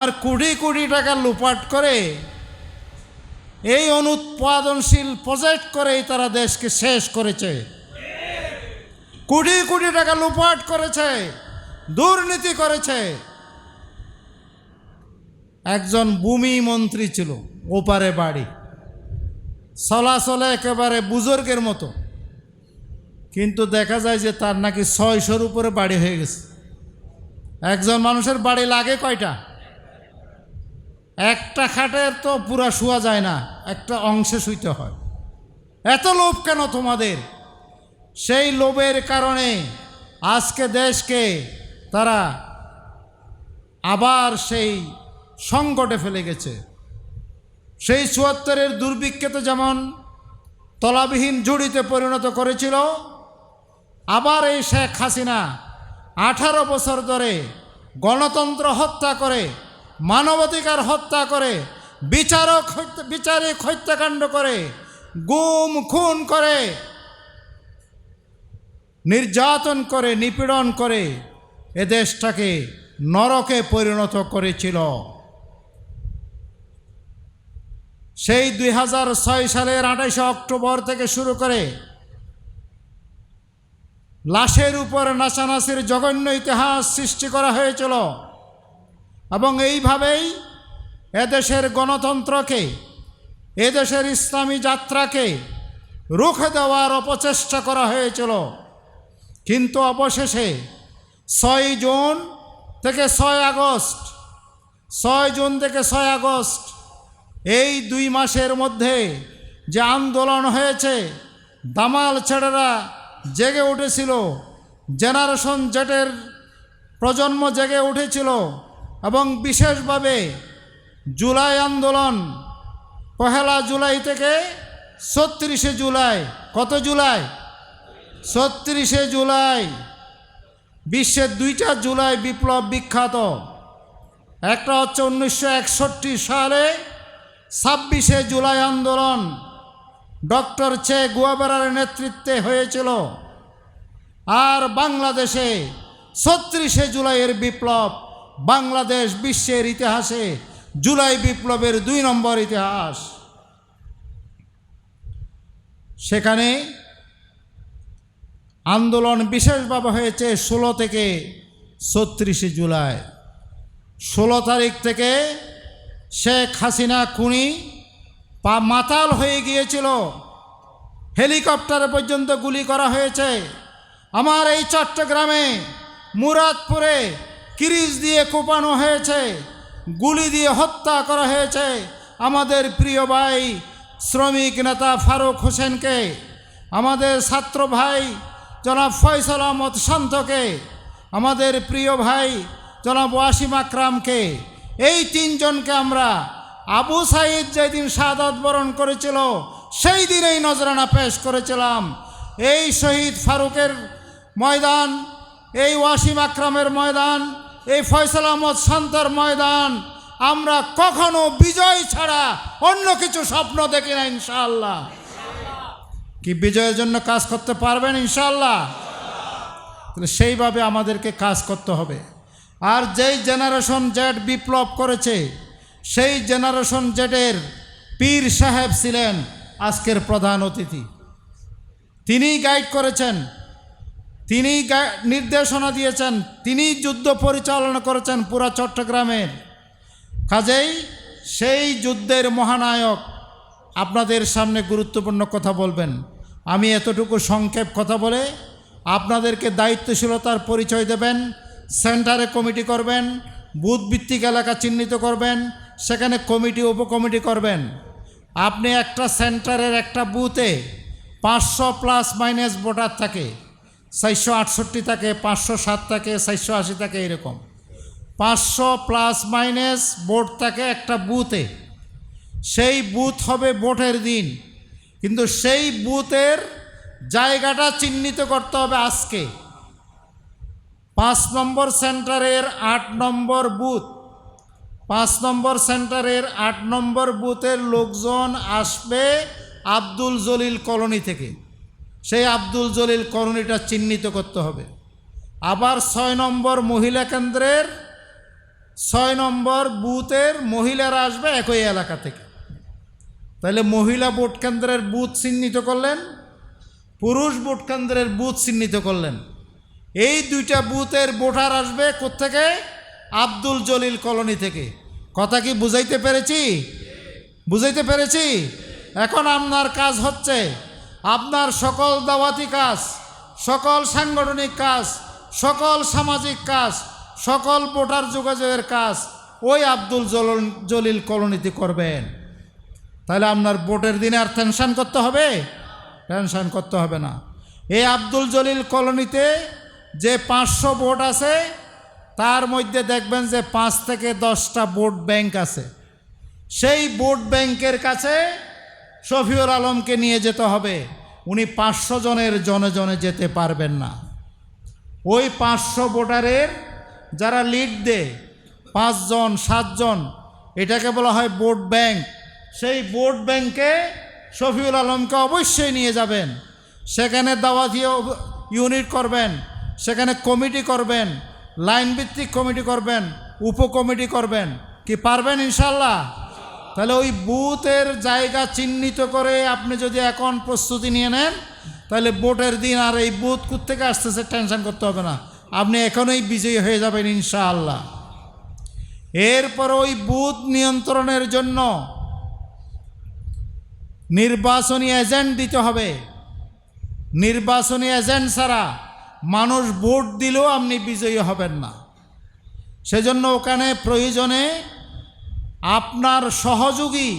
আর কোটি কোটি টাকা লুপাট করে এই অনুৎপাদনশীল প্রজেক্ট করেই তারা দেশকে শেষ করেছে। কোটি কোটি টাকা লুপাট করেছে, দুর্নীতি করেছে। একজন ভূমি মন্ত্রী ছিল, ওপারে বাড়ি, চলাচলে একেবারে বুজুর্গের মতো, কিন্তু দেখা যায় যে তার নাকি 600-র উপরে বাড়ি হয়ে গেছে। একজন মানুষের বাড়ি লাগে কয়টা? একটা খাটের তো পুরা শোয়া যায় না, একটা অংশে শুইতে হয়। এত লোভ কেন তোমাদের? সেই লোভের কারণে আজকে দেশকে তারা আবার সেই সংকটে ফেলে গেছে। সেই ৭৪-এর দুর্ভিক্ষে তো যেমন তলাবিহীন ঝুড়িতে পরিণত করেছিল, আবার এই শেখ হাসিনা 18 বছর ধরে গণতন্ত্র হত্যা করে, মানবাধিকার হত্যা করে, বিচারিক হত্যাকাণ্ড করে, গুম খুন করে, নির্যাতন করে, নিপীড়ন করে এ দেশটাকে নরকে পরিণত করেছিল। সেই 2006 সালের 28 অক্টোবর থেকে শুরু করে লাশের উপর নাচানাচির জঘন্য ইতিহাস সৃষ্টি করা হয়েছিল এবং এইভাবেই এদেশের গণতন্ত্রকে, এদেশের ইসলামী যাত্রাকে রুখে দেওয়ার অপচেষ্টা করা হয়েছিল। কিন্তু অবশেষে 6 জুন থেকে 6 আগস্ট, 6 জুন থেকে 6 আগস্ট এই 2 মাসের মধ্যে যে আন্দোলন হয়েছে, দামাল ছেলেরা জেগে উঠেছিল, জেনারেশন জেটের প্রজন্ম জেগে উঠেছিল এবং বিশেষভাবে জুলাই আন্দোলন 1 জুলাই থেকে 36 জুলাই, কত জুলাই? 36 জুলাই। বিশ্বের 2টা জুলাই বিপ্লব বিখ্যাত। একটা হচ্ছে 1961 সালে 26 জুলাই আন্দোলন ডক্টর চে গুয়েভারার নেতৃত্বে হয়েছিল, আর বাংলাদেশে 36 জুলাইয়ের বিপ্লব। বাংলাদেশ বিশ্বের ইতিহাসে জুলাই বিপ্লবের 2 নম্বর ইতিহাস। সেখানে আন্দোলন বিশেষভাবে হয়েছে 16 থেকে 36 জুলাই। 16 তারিখ থেকে শেখ হাসিনা খুনি মাতাল হয়ে গিয়েছিল, হেলিকপ্টারে পর্যন্ত গুলি করা হয়েছে। আমার এই চট্টগ্রামে মুরাদপুরে কিরিচ দিয়ে কোপানো হয়েছে, গুলি দিয়ে হত্যা করা হয়েছে আমাদের প্রিয় ভাই শ্রমিক নেতা ফারুক হোসেনকে, আমাদের ছাত্র ভাই জনাব ফয়সাল আহমদ শান্তকে, আমাদের প্রিয় ভাই জনাব ওয়াসিম আকরামকে। এই 3 জনকে আমরা আবু সাইদ যেদিন শাহাদাত বরণ করেছিল সেই দিনেই নজরানা পেশ করেছিলাম। এই শহীদ ফারুকের ময়দান, এই ওয়াসিম আকরামের ময়দান, এই ফয়সাল আহমদ শান্তর ময়দান আমরা কখনো বিজয় ছাড়া অন্য কিছু স্বপ্ন দেখি না। ইনশাআল্লাহ কি বিজয়ের জন্য কাজ করতে পারবেন? ইনশাআল্লাহ। তাহলে সেইভাবে আমাদেরকে কাজ করতে হবে। আর যেই জেনারেশন জেড বিপ্লব করেছে সেই জেনারেশন জেডের পীর সাহেব ছিলেন আজকের প্রধান অতিথি। তিনিই গাইড করেছেন, তিনি নির্দেশনা দিয়েছেন, তিনি যুদ্ধ পরিচালনা করেছেন পুরা চট্টগ্রামের। কাজেই সেই যুদ্ধের মহানায়ক আপনাদের সামনে গুরুত্বপূর্ণ কথা বলবেন। আমি এতটুকু সংক্ষেপ কথা বলে আপনাদেরকে দায়িত্বশীলতার পরিচয় দেবেন। সেন্টারে কমিটি করবেন, বুথভিত্তিক এলাকা চিহ্নিত করবেন, সেখানে কমিটি উপকমিটি করবেন। আপনি একটা সেন্টারের একটা বুথে 500 প্লাস মাইনাস ভোটার থাকে, 468 থাকে, 507 থাকে, 480 থাকে, এরকম 500 প্লাস মাইনাস ভোট থাকে একটা বুথে। সেই বুথ হবে ভোটের দিন, কিন্তু সেই বুথের জায়গাটা চিহ্নিত করতে হবে আজকে। 5 নম্বর সেন্টারের 8 নম্বর বুথ, 5 নম্বর সেন্টারের 8 নম্বর বুথের লোকজন আসবে আব্দুল জলিল কলোনি থেকে। সেই আব্দুল জলিল কলোনিটা চিহ্নিত করতে হবে। আবার 6 নম্বর মহিলা কেন্দ্রের 6 নম্বর বুথের মহিলারা আসবে একই এলাকা থেকে। তাহলে মহিলা ভোট কেন্দ্রের বুথ চিহ্নিত করলেন, পুরুষ ভোট কেন্দ্রের বুথ চিহ্নিত করলেন। এই দুইটা বুথের ভোটার আসবে কোত্থেকে? আব্দুল জলিল কলোনি থেকে। কথা কি বুঝাইতে পেরেছি? বুঝাইতে পেরেছি? এখন আপনার কাজ হচ্ছে আপনার সকল দাওয়াতি কাজ, সকল সাংগঠনিক কাজ, সকল সামাজিক কাজ, সকল ভোটার যোগাযোগের কাজ ওই আব্দুল জলিল কলোনিতে করবেন। তাহলে আপনার ভোটের দিনে আর টেনশন করতে হবে? টেনশন করতে হবে না। এই আব্দুল জলিল কলোনিতে যে 500 ভোট আছে তার মধ্যে দেখবেন যে 5 থেকে 10টা ভোট ব্যাংক আছে। সেই ভোট ব্যাংকের কাছে শফিউল আলমকে নিয়ে যেতে হবে। উনি 500 জনের জনে জনে যেতে পারবেন না। ওই 500 ভোটারের যারা লিড দেয় 5 জন 7 জন, এটাকে বলা হয় ভোট ব্যাংক। সেই ভোট ব্যাংকে শফিউল আলমকে অবশ্যই নিয়ে যাবেন। সেখানে দাওয়াতি ইউনিট করবেন, সেখানে কমিটি করবেন, লাইন ভিত্তিক কমিটি করবেন, উপকমিটি করবেন। কি পারবেন ইনশাল্লাহ? তাহলে ওই বুথের জায়গা চিহ্নিত করে আপনি যদি এখন প্রস্তুতি নিয়ে নেন, তাহলে ভোটের দিন আর এই বুথ কোত্থেকে আসতেছে টেনশন করতে হবে না, আপনি এখনই বিজয়ী হয়ে যাবেন ইনশাআল্লাহ। এরপর ওই বুথ নিয়ন্ত্রণের জন্য নির্বাচনী এজেন্ট দিতে হবে। নির্বাচনী এজেন্ট ছাড়া মানুষ ভোট দিলেও আপনি বিজয়ী হবেন না। সেজন্য ওখানে প্রয়োজনে আপনার সহযোগী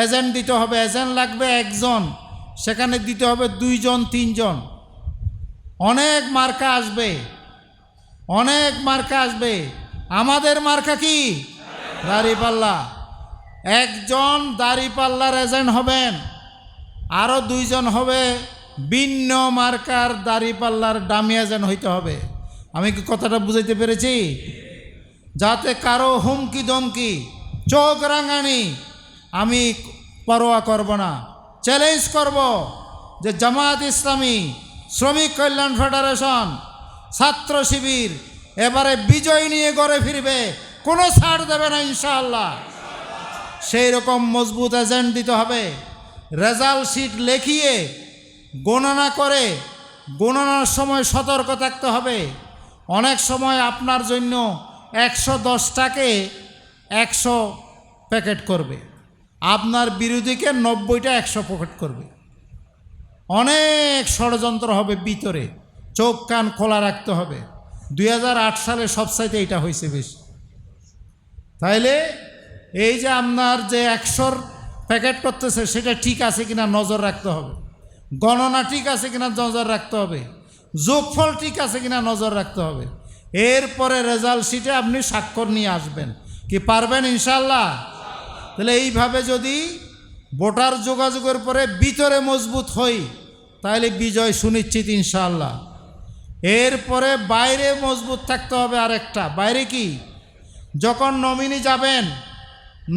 এজেন্ট দিতে হবে। এজেন্ট লাগবে 1 জন, সেখানে দিতে হবে 2 জন 3 জন। অনেক মার্কা আসবে, অনেক মার্কা আসবে। আমাদের মার্কা কি? দাড়িপাল্লা। 1 জন দাড়িপাল্লার এজেন্ট হবেন, আরও 2 জন হবে ভিন্ন মার্কার দাড়িপাল্লার ডামি এজেন্ট হইতে হবে। আমি কি কথাটা বুঝাইতে পেরেছি? যাতে কারো হুমকি দমকি চোখ রাঙানি আমি পরোয়া করব না। চ্যালেঞ্জ করব যে জামায়াত ইসলামী, শ্রমিক কল্যাণ ফেডারেশন, ছাত্র শিবির এবারে বিজয় নিয়ে ঘরে ফিরবে, কোনো ছাড় দেবে না ইনশাআল্লাহ। সেই রকম মজবুত এজেন্ট দিতে হবে। রেজাল্ট শিট লেখিয়ে গণনা করে গণনার সময় সতর্ক থাকতে হবে। অনেক সময় আপনার জন্য 110টাকে 100 প্যাকেট করবে, আপনার বিরোধীকে 90টা 100 প্যাকেট করবে। অনেক ষড়যন্ত্র হবে ভিতরে, চোখ কান খোলা রাখতে হবে। 2008 সালে সবচাইতে এটা হয়েছে বেশি। তাইলে এই যে আপনার যে 100 প্যাকেট করতেছে সেটা ঠিক আছে কিনা নজর রাখতে হবে, গণনা ঠিক আছে কিনা নজর রাখতে হবে, যোগফল ঠিক আছে কিনা নজর রাখতে হবে। এরপরে রেজাল্ট শিটে আপনি স্বাক্ষর নিয়ে আসবেন। কি পারবেন ইনশাল্লাহ? তাহলে এইভাবে যদি ভোটার যোগাযোগের পরে ভিতরে মজবুত হই তাহলে বিজয় সুনিশ্চিত ইনশাল্লাহ। এরপরে বাইরে মজবুত থাকতে হবে। আরেকটা বাইরে কি? যখন নমিনি যাবেন,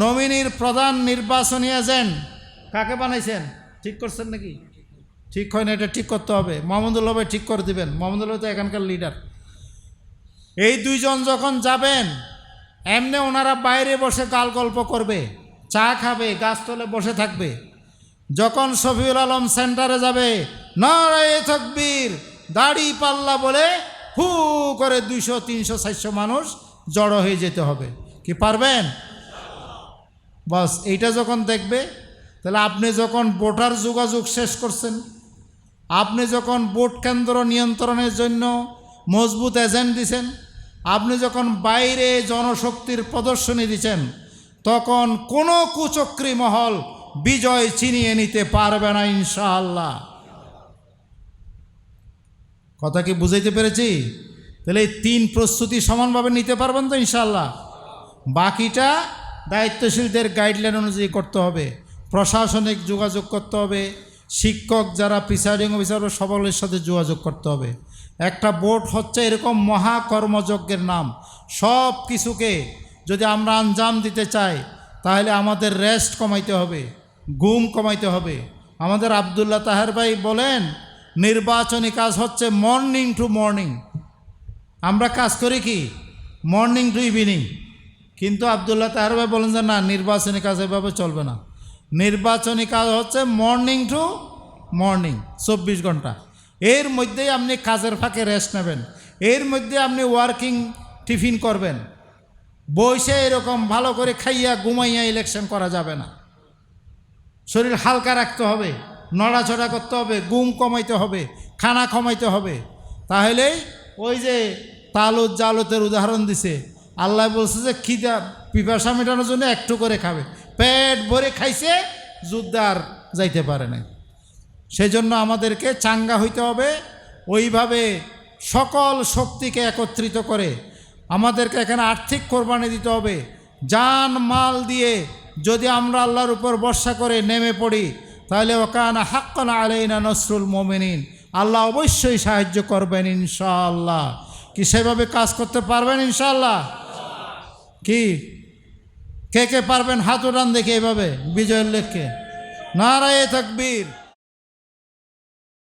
নমিনির প্রধান নির্বাচনী এজেন্ট কাকে বানাইছেন? ঠিক করছেন নাকি? ঠিক হয় না, এটা ঠিক করতে হবে। মোহাম্মদুল্লাহ ভাই ঠিক করে দিবেন। মোহাম্মদুল্লাহ তো এখানকার লিডার। এই 2 জন যখন যাবেন, এমনি ওনারা বাইরে বসে গাল গল্প করবে, চা খাবে, গাছতলে বসে থাকবে। যখন শফিউল আলম সেন্টারে যাবে, নারায়ে তাকবীর, দাড়ি পাল্লা বলে হু করে 200 300 400 মানুষ জড়ো হয়ে যেতে হবে। কি পারবেন? বাস এইটা যখন দেখবে, তাহলে আপনি যখন ভোটার যোগাযোগ শেষ করছেন, আপনি যখন ভোট কেন্দ্র নিয়ন্ত্রণের জন্য মজবুত এজেন্ট দিছেন, আপনি যখন বাইরে জনশক্তির প্রদর্শনী দিচ্ছেন, তখন কোনো কুচক্রী মহল বিজয় ছিনিয়ে নিতে পারবে না ইনশাআল্লাহ। কথা কি বুঝাইতে পেরেছি? তাহলে এই 3 প্রস্তুতি সমানভাবে নিতে পারবেন তো ইনশাআল্লাহ। বাকিটা দায়িত্বশীলদের গাইডলাইন অনুযায়ী করতে হবে। প্রশাসনিক যোগাযোগ করতে হবে, শিক্ষক যারা প্রিসাইডিং অফিসার সকলের সাথে যোগাযোগ করতে হবে। একটা ভোট হচ্ছে এরকম মহাকর্মযজ্ঞের নাম। সব কিছুকে যদি আমরা আঞ্জাম দিতে চাই তাহলে আমাদের রেস্ট কমাইতে হবে, ঘুম কমাইতে হবে। আমাদের আবদুল্লাহ তাহের ভাই বলেন, নির্বাচনী কাজ হচ্ছে মর্নিং টু মর্নিং। আমরা কাজ করি কি মর্নিং টু ইভিনিং। কিন্তু আবদুল্লাহ তাহের ভাই বলেন যে না, নির্বাচনী কাজ এভাবে চলবে না। নির্বাচনী কাজ হচ্ছে মর্নিং টু মর্নিং, 24 ঘন্টা। এর মধ্যেই আপনি কাজের ফাঁকে রেস্ট নেবেন, এর মধ্যে আপনি ওয়ার্কিং টিফিন করবেন। বসে এরকম ভালো করে খাইয়া ঘুমাইয়া ইলেকশন করা যাবে না। শরীর হালকা রাখতে হবে, নড়াচড়া করতে হবে, ঘুম কমাইতে হবে, খানা কমাইতে হবে। তাহলেই ওই যে তালুত জালুতের উদাহরণ দিছে, আল্লাহ বলছে যে খিদা পিপাসা মেটানোর জন্য একটু করে খাবে, পেট ভরে খাইছে, যুদ্ধ আর যাইতে পারে না। সেই জন্য আমাদেরকে চাঙ্গা হইতে হবে। ওইভাবে সকল শক্তিকে একত্রিত করে আমাদেরকে এখানে আর্থিক কোরবানি দিতে হবে। জান মাল দিয়ে যদি আমরা আল্লাহর উপর ভরসা করে নেমে পড়ি, তাহলে ওয়াকানা হাক্কান আলাইনা নসরুল মুমিনিন, আল্লাহ অবশ্যই সাহায্য করবেন ইনশাআল্লাহ। কি সেভাবে কাজ করতে পারবেন ইনশাআল্লাহ? কি কে কে পারবেন হাত উঠান দেখি, এভাবে বিজয়ের লেখকে নারায়ে তাকবীর।